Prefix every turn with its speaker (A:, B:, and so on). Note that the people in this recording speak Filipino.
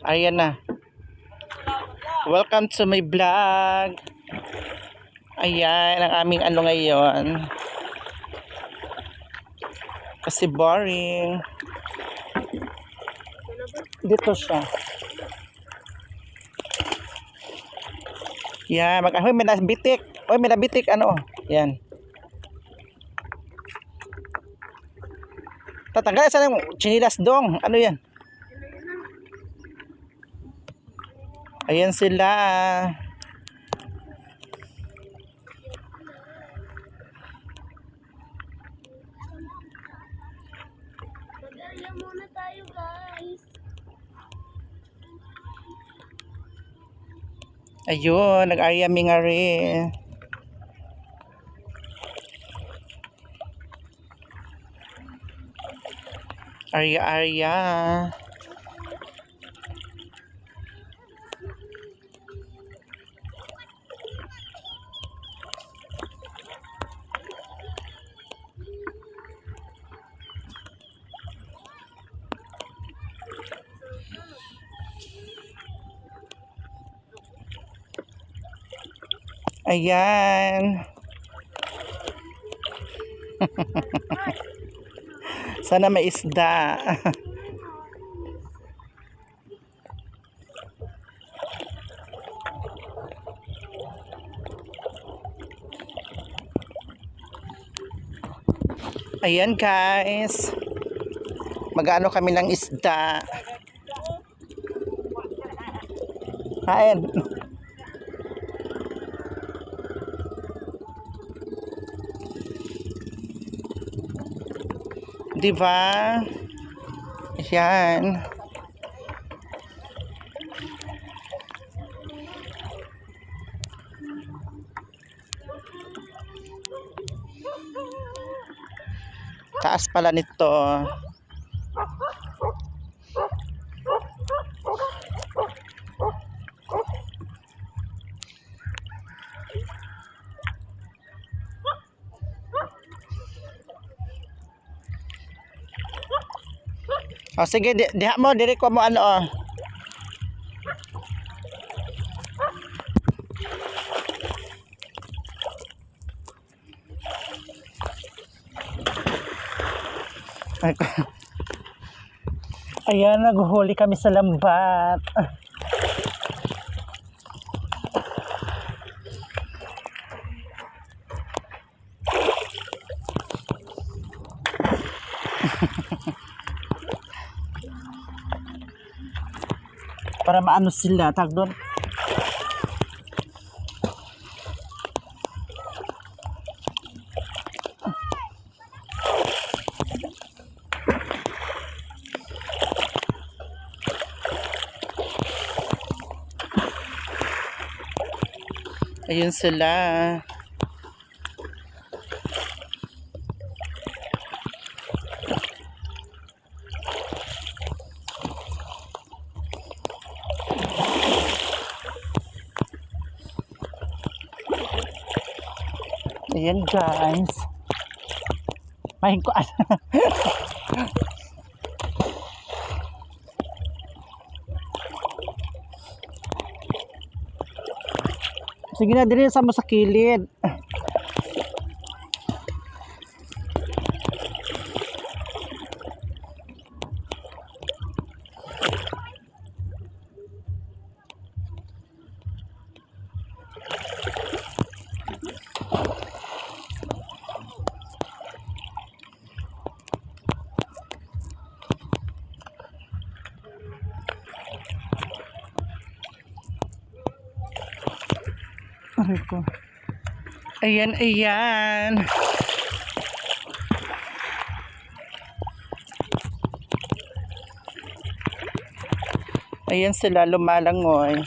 A: Ayan na. Welcome to my vlog. Ayan ang aming ano ngayon. Kasi boring. Dito siya. Yan, hoy, may nabitik. Hoy, may nabitik ano. Yan. Tatanggal sa ng chinilas dong. Ano yan? Ayan sila.
B: Mag-aya muna tayo, guys.
A: Ayun, nag-aya mi nga rin. Arya. Ayan. Sana may isda. Ayan guys. Mag-ano kami ng isda. Kain. Diba? Ayan. Taas pala nito. O sige, diha mo, diri ko mo ano o. Ayan, naghuli kami sa lambat. Para maano sila, tag doon. Ayun sila. Ayan guys. Mahin ko sige na, dili sa mo sa kilid. Ayan, ayan. Ayan sila lumalangoy.